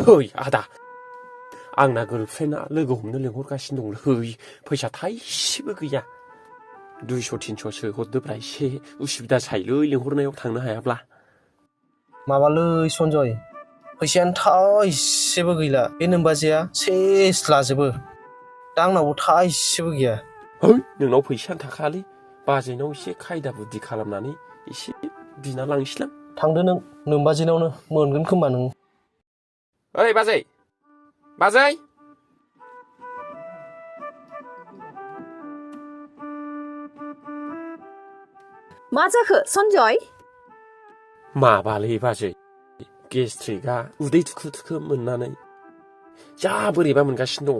Hơi 아다 आंना गर्लफ्रेन्डआ लोगो हमनो लिंहरगासिनो दंलै फैसा थाइसेबो गैया 200-300सो हरदोब्रा एसे उसुबिदा जायोलै लिंहरनायाव थांनो हायाब्ला माबालै सन्जय फैसायानो थाइसेबो गैला बे नोमबाजैया सेस लाजोबो दा आंनावबो थाइसेबो गैया है नोंनाव फैसायानो थाखायालै बाजैनाव एसे खायदा बुद्धि खालामनानै एसे बिना लांसैलां थांदो नों नोमबाजैनावनो मोनगोन खोमा नों ओइ बाजै बाजै मा जाखो सन्जय माबालै बाजै गेस्ट्रिकआ उदै थुखो थुखो मोननानै जा बोरैबा मोनगासिनो दङ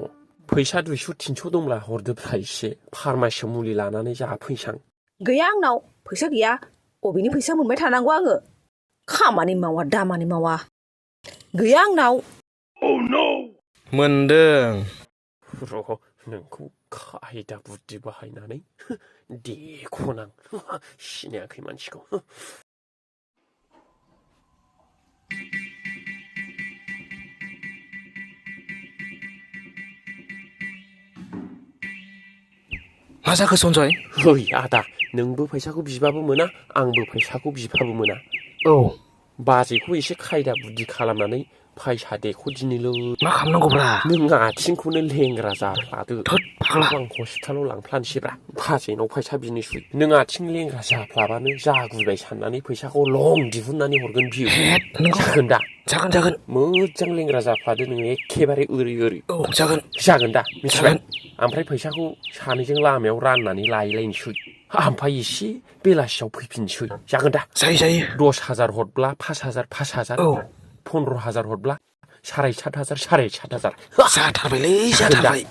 फैसा 200-300 दंब्ला हरदोब्रा एसे फार्मासियाव मुलि लानानै जाफैसां गैया आंनाव फैसा गैया अबेनि फैसा मोनबाय थानांगौ आङो खामानि मावा दामानि मावा गैया आंनाव मोनदों र' नोंखौ खायदा बुद्धि बाहायनानै देखनां सिनायाखै मानसिखौ मा जाखो सन्जय है आदा नोंबो फैसाखौ बिबाबो मोना आंबो फैसाखौ बिबाबो मोना औ बाजैखौ एसे खायदा बुद्धि खालामनानै फैसा देख' दिनैल' मा खालामनांगौब्रा नों आथिंखौनो लेंग्रा जाफ्लादो थोद फाग्ला आं हस्पिटालाव लांफ्लानोसैब्रा बाजैनाव फैसा बिनोसै नों आथिं लेंग्रा जाफ्लाबानो जागुबाय साननानै फैसाखौ लं दिहुननानै हरगोन बियो हेद नोंगौ जागोन दा जागोन मोजां लेंग्रा जाफ्लादो नोङो एखेबारे ओरै औ जागोन दा मिथिबाय ओमफ्राय फैसाखौ सानैजों लामायाव राननानै लायलायनोसै ओमफ्राय एसे बेलासियाव फैफिनसै जागोन दा जायो 10,000 हरब्ला 5,000 औ 15,000 हरब्ला 7,500 जाथारबायलै जाथारबाय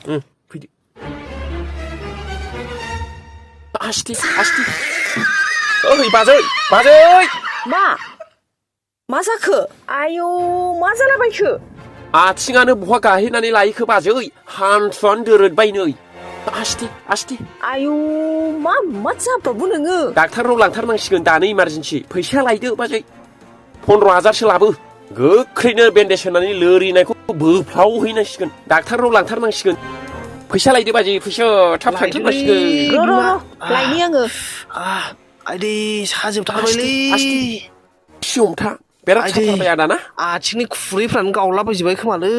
फैदो आस्थे ओइ बाजै मा जाखो आयौ मा जालाबायखो आथिङानो बहा गाहेनानै लायखो बाजै हान्थुआनो दोरोदबाय नै आस्थे आयौ मा जाब्राबो नोङो डाक्टारनाव लांथारनांसिगोन दानो इमारजेन्सि फैसा लायदो बाजै 15,000सो लाबो गोख्रैनो बेन्डेज होनानै लोरिनायखौ बोफ्लावहैनांसिगोन डाक्टारनाव लांथारनांसिगोन फैसा लायदो बाजै फैसा थाब थांथारनांसिगोन र' लायनि आङो आइदै साजोबथारबायलै हमथा बिराद साथारबाय आदाना आथिंनि खुरैफ्रानो गावलाबायजोबबाय खोमालै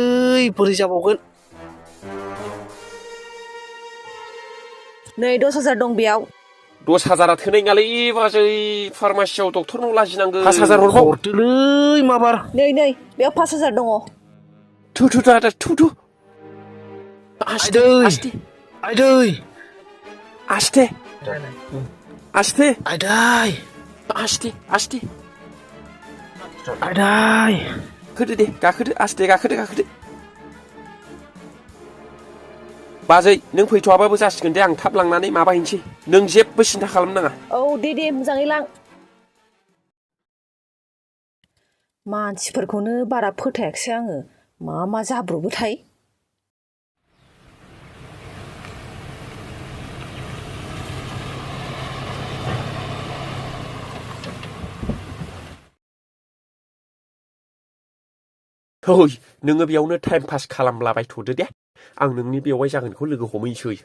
बोरै जाबावगोन नै 10,000 दं बेयाव 10,000 थोनाय नङालै बाजै फार्मासियाव डक्टरनाव लाजिनांगोन 5,000 हरदोलै माबार नै बेयाव 5,000 दङ थु आइदै होदो दे गाखोदो आस्थे गाखोदो बाजै नों फैथ'आबाबो जासिगोन दे आं थाब लांनानै माबाहैनोसै नों जेबो सिन्था खालामनाङा औ दे मोजाङै लां मानसिफोरखौनो बारा फोथायाखिसै आङो मा जाब्रबोथाय है नोङो बेयावनो टाइम पास खालामलाबायथ'दो दे आं नोंनि बेवाइ जागोनखौ लोगो हमहैसै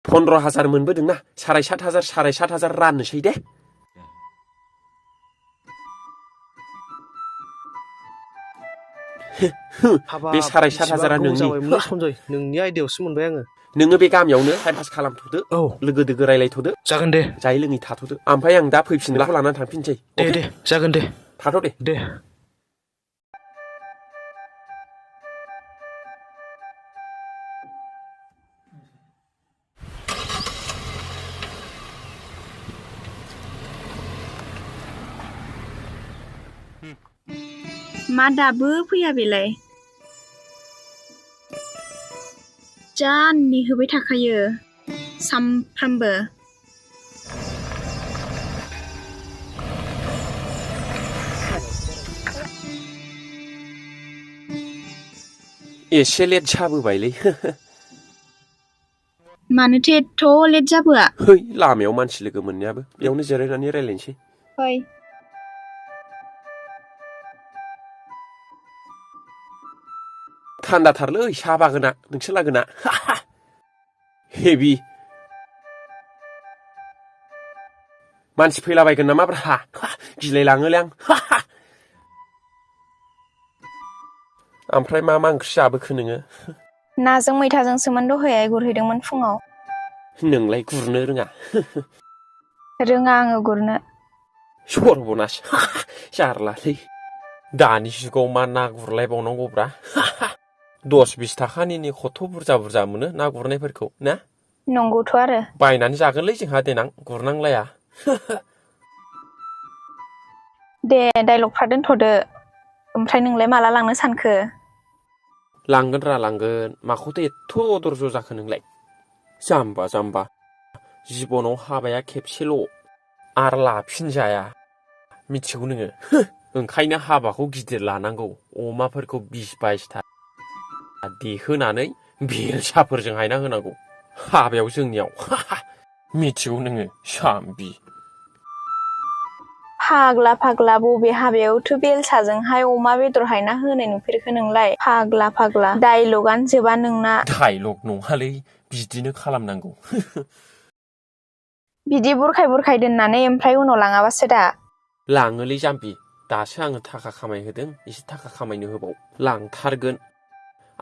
15,000 मोनबोदोंना 7,500 राननोसै दे बे 7,500 नोंनि सन्जय नोंनि आइडियावसो मोनबाय आङो नोङो बे गामियावनो टाइम पास खालामथ'दो लोगो दोगो रायलायथ'दो जागोन दे जायै लोङै थाथ'दो ओमफ्राय आं दा फैफिनब्ला लानानै थांफिनसै दे जागोन दे थाथ' दे मा दाबो फैया बेलाय जा नेहोबाय थाखायो सामफ्रामबो एसे लेट जाबोबायलै मानोथो एथ' लेट जाबोआ है लामायाव मानसि लोगो मोननायाबो बेयावनो जिरायनानै रायलायनोसै फै थान्दाथारलै साहा बागाना नोंसोर लागोना हेभि मानसि फैलाबायगोन नामाब्रा गिलायलाङोलै आं ओमफ्राय मा ओंख्रि जाबोखो नोङो नाजों मैथाजोंसोमोन दहाय गुरहैदोंमोन फुङाव नोंलाय गुरनो रोङा रोङा आङो गुरनो सर्बनास जारलालै दानि जुगाव मा ना गुरलायबावनांगौब्रा 10-20 थाखानिनो खथ' बुरजा बुरजा मोनो ना गुरनायफोरखौ ना नंगौथ' आरो बायनानै जागोनलै जोंहा देनां गुरनांलाया दे डाइलगफ्रा दोनथ'दो ओमफ्राय नोंलाय माला लांनो सानखो लांगोन माखौथो एथ' दर्ज जाखो नोंलाय जाम्बा जाम्बा जिबनाव हाबाया खेबसेल' आरो लाफिनजाया मिथिगौ नोङो ओंखायनो हाबाखौ गिदिर लानांगौ अमाफोरखौ 20-22 था देहोनानै बेलसाफोरजों हायना होनांगौ हाबायाव जोंनियाव मिथिगौ नोङो जाम्बि फाग्ला बबे हाबायावथ' बेलसाजोंहाय अमा बेदर हायना होनाय नुफेरखो नोंलाय फाग्ला डाइलगानो जोबा नोंना डाइलग नङालै बिदिनो खालामनांगौ बिदि बुरखाय दोननानै ओमफ्राय उनाव लाङाबासो दा लाङोलै जाम्बि दासो आङो थाखा खामायहोदों एसे थाखा खामायनो होबाव लांथारगोन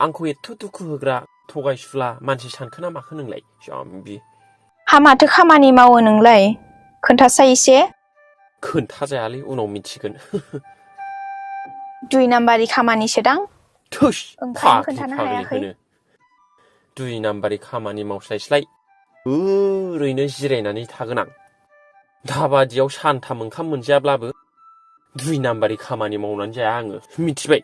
आंखौ एथ' दुखु होग्रा थगायसुला मानसि सानखो ना माखो नोंलाय जाम्बि हा माथो खामानि मावो नोंलाय खोन्थासाय एसे खोन्थाजायालै उनाव मिथिगोन 2 नाम्बारि खामानिसोदां थोस ओंखायनो खोन्थानो फाग्लि हायाखै होनो 2 नाम्बारि खामानि मावस्लायस्लाय ओरैनो जिरायनानै थागोन आं दाबादियाव सानथाम ओंखाम मोनजायाब्लाबो 2 नाम्बारि खामानि मावनानै जाया आङो मिथिबाय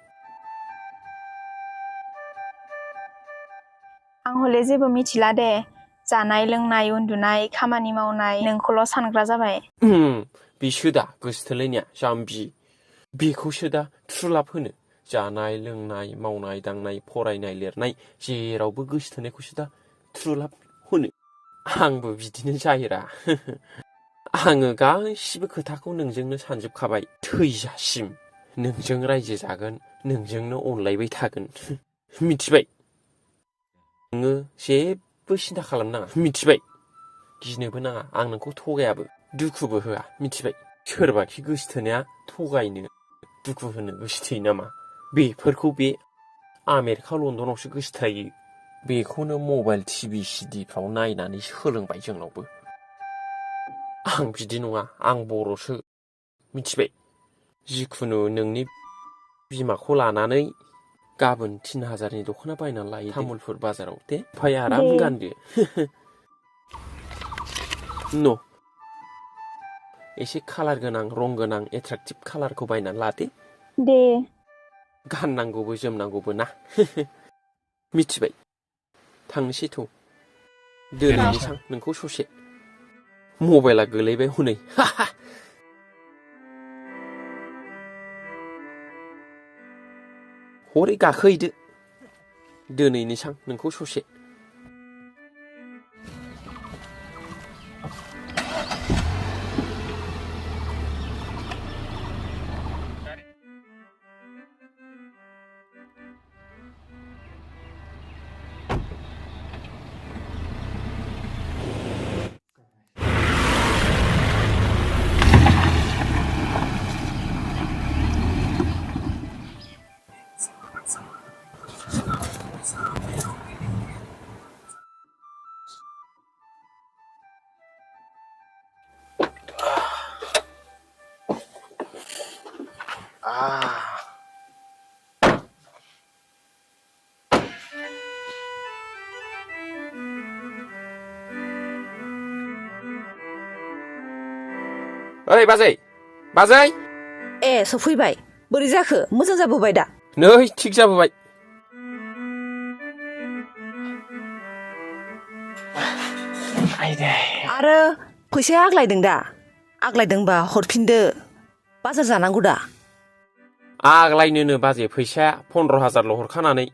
आं हले जेबो मिथिला दे जानाय लोंनाय उन्दुनाय खामानि मावनाय नोंखौल' सानग्रा जाबाय बिसो दा गोसो थोलायनाया जाम्बि बेखौसो दा थ्रुलाब होनो जानाय लोंनाय मावनाय दांनाय फरायनाय लिरनाय जेरावबो गोसो थोनायखौसो दा थ्रुलाब होनो आंबो बिदिनो जायोरा आङो गासिबो खोथाखौ नोंजोंनो सानजोबखाबाय थैजासिम नोंजों रायजो जागोन नोंजोंनो अनलायबाय थागोन मिथिबाय नोङो जेबो सिन्था खालामनाङा मिथिबाय गिनोबो नाङा आं नोंखौ थगायाबो दुखुबो होआ मिथिबाय सोरबाखि गोसो थोनाया थगायनो दुखु होनो गोसो थोयो नामा बेफोरखौ बे आमेरिका लण्डनावसो गोसो थोयो बेखौनो मबाइल टिभि सिडिफ्राव नायनानै सोलोंबाय जोंनावबो आं बिदि नङा आं बर'सो मिथिबाय जिखुनु नोंनि बिमाखौ लानानै गाबोन 3000नि दख'ना बायनानै लायो तामुलपुर बाजाराव दे ओमफ्राय आराम गानदो न' एसे कालार गोनां रं गोनां एट्राक्टिभ कालारखौ बायनानै लादे दे गाननांगौबो जोमनांगौबो ना मिथिबाय थांनोसै थ' दोनैनिसां नोंखौ ससे मबाइला गोलैबाय हनै हरै गाखोहैदो दोनैनिसां नोंखौ ससे ओइ बाजै ए सफैबाय बोरै जाखो मोजां जाबोबाय दा नै थिग जाबोबाय आरो फैसाया आग्लायदों दा आग्लायदोंबा हरफिनदो बाजार जानांगौ दा आग्लायनोनो बाजै फैसाया 15,000ल' हरखानानै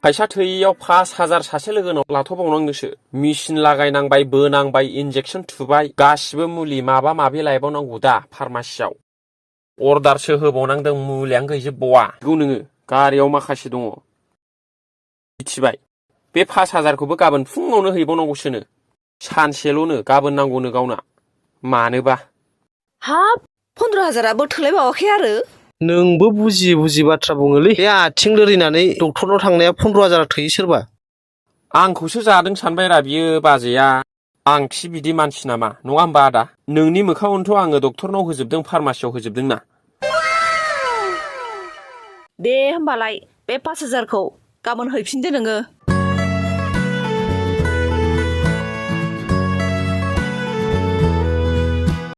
फैसा थोयैयाव 5,000 सासे लोगोनाव लाथ'बावनांदोंसो मेसिन लागायनांबाय बोनांबाय इन्जेक्सन थुबाय गासिबो मुलि माबा माबि लायबावनांगौ दा फार्मासियाव अर्डारसो होबावनांदों मुलियानो गैजोबबावा बेखौ नोङो गारियाव माखासे दङ मिथिबाय बे 5,000खौबो गाबोन फुङावनो हैबावनांगौसोनो सानसेल'नो गाबोन नांगौनो गावना मानोबा हाब 15,000आबो थोलायबावाखै आरो नोंबो बुजि बाथ्रा बुङोलै बे आथिं लोरिनानै डक्टरनाव थांनाया 15,000 थोयो सोरबा आंखौसो जादों सानबायरा बियो बाजैया आंखि बिदि मानसि नामा नङा होमबा आदा नोंनि मोखाङावनोथ' आङो डक्टरनाव होजोबदों फार्मासियाव होजोबदोंना दे होमबालाय बे 5,000खौ गाबोन हैफिनदो नोङो